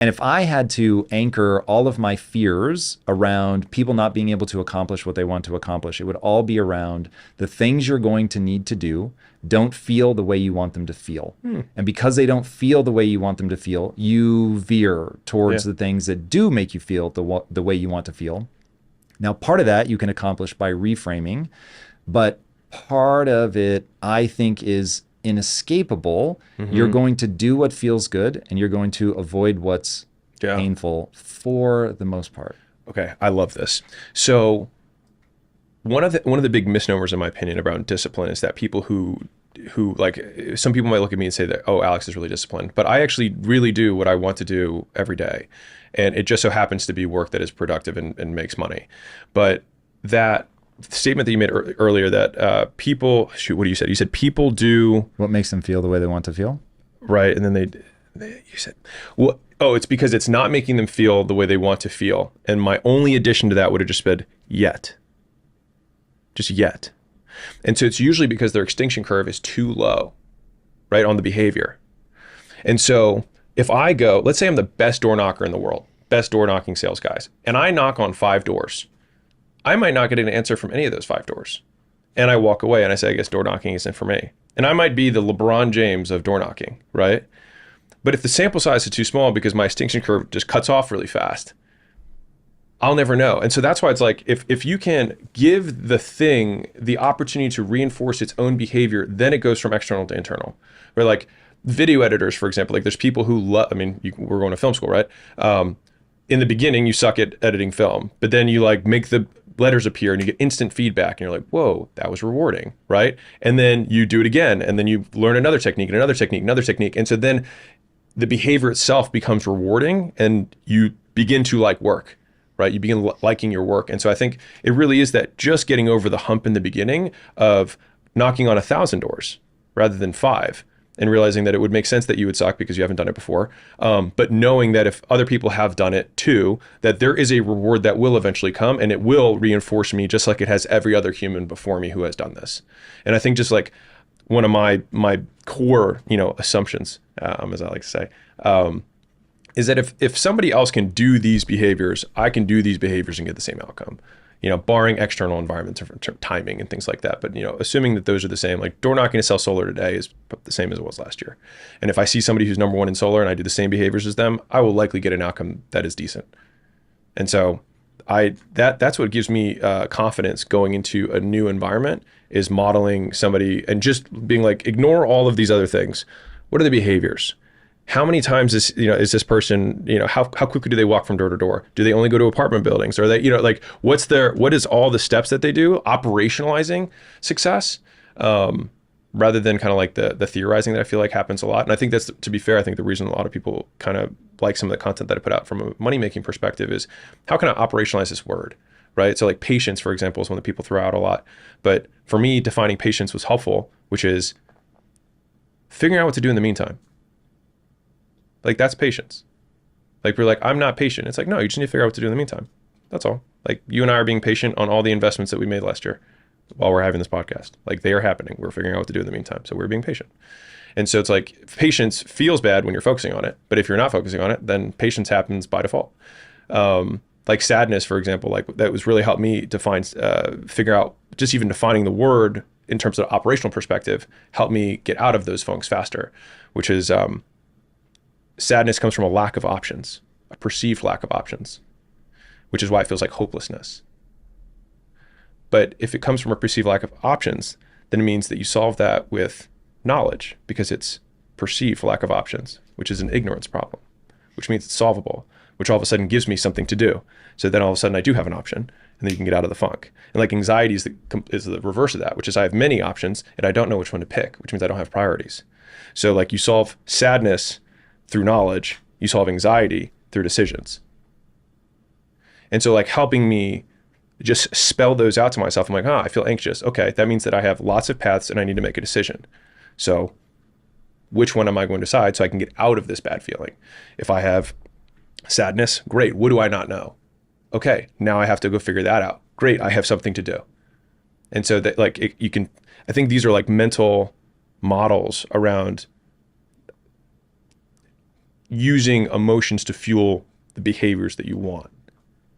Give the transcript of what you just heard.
And if I had to anchor all of my fears around people not being able to accomplish what they want to accomplish, it would all be around the things you're going to need to do don't feel the way you want them to feel. And because they don't feel the way you want them to feel, you veer towards the things that do make you feel the way you want to feel. Now, part of that you can accomplish by reframing, but part of it, I think, is inescapable. You're going to do what feels good and you're going to avoid what's painful for the most part. Okay, I love this. So one of the big misnomers, in my opinion, around discipline is that people who like, some people might look at me and say that, oh, Alex is really disciplined, but I actually really do what I want to do every day. And it just so happens to be work that is productive and makes money. But that statement that you made earlier that people, what you said? You said people do what makes them feel the way they want to feel. Right. And then you said, well, oh, it's because it's not making them feel the way they want to feel. And my only addition to that would have just been yet. Just yet. And so it's usually because their extinction curve is too low, right, on the behavior. And so if I go, let's say I'm the best door knocker in the world, best door knocking sales guys, and I knock on 5 doors, I might not get an answer from any of those 5 doors. And I walk away and I say, I guess door knocking isn't for me. And I might be the LeBron James of door knocking, right? But if the sample size is too small because my extinction curve just cuts off really fast, I'll never know. And so that's why it's like, if you can give the thing the opportunity to reinforce its own behavior, then it goes from external to internal. Where like video editors, for example, like there's people who love, I mean, we're going to film school, right? In the beginning, you suck at editing film, but then you like make the letters appear and you get instant feedback and you're like, whoa, that was rewarding, right? And then you do it again and then you learn another technique and another technique, another technique. And so then the behavior itself becomes rewarding and you begin to like work, right? You begin liking your work. And so I think it really is that just getting over the hump in the beginning of knocking on 1,000 doors rather than 5 and realizing that it would make sense that you would suck because you haven't done it before. But knowing that if other people have done it too, that there is a reward that will eventually come and it will reinforce me just like it has every other human before me who has done this. And I think just like one of my core, assumptions, as I like to say, is that if somebody else can do these behaviors, I can do these behaviors and get the same outcome. Barring external environments or timing and things like that. But, assuming that those are the same, like door knocking to sell solar today is the same as it was last year. And if I see somebody who's number 1 in solar and I do the same behaviors as them, I will likely get an outcome that is decent. And so that's what gives me confidence going into a new environment is modeling somebody and just being like, ignore all of these other things. What are the behaviors? How many times is this person, how quickly do they walk from door to door? Do they only go to apartment buildings? Or they, like what is all the steps that they do? Operationalizing success, rather than kind of like the theorizing that I feel like happens a lot. And I think that's, to be fair, I think the reason a lot of people kind of like some of the content that I put out from a money-making perspective is how can I operationalize this word, right? So like patience, for example, is one that people throw out a lot. But for me, defining patience was helpful, which is figuring out what to do in the meantime. Like that's patience. Like we're like, I'm not patient. It's like, no, you just need to figure out what to do in the meantime. That's all. Like you and I are being patient on all the investments that we made last year while we're having this podcast. Like they are happening. We're figuring out what to do in the meantime. So we're being patient. And so it's like patience feels bad when you're focusing on it. But if you're not focusing on it, then patience happens by default. Like sadness, for example, like that was really helped me define, figure out just even defining the word in terms of operational perspective, helped me get out of those funks faster, which is, sadness comes from a lack of options, a perceived lack of options, which is why it feels like hopelessness. But if it comes from a perceived lack of options, then it means that you solve that with knowledge because it's perceived lack of options, which is an ignorance problem, which means it's solvable, which all of a sudden gives me something to do. So then all of a sudden I do have an option and then you can get out of the funk. And like anxiety is the reverse of that, which is I have many options and I don't know which one to pick, which means I don't have priorities. So like you solve sadness through knowledge, you solve anxiety through decisions. And so like helping me just spell those out to myself, I'm like, I feel anxious. Okay, that means that I have lots of paths and I need to make a decision. So which one am I going to decide so I can get out of this bad feeling? If I have sadness, great, what do I not know? Okay, now I have to go figure that out. Great, I have something to do. And so that like I think these are like mental models around using emotions to fuel the behaviors that you want.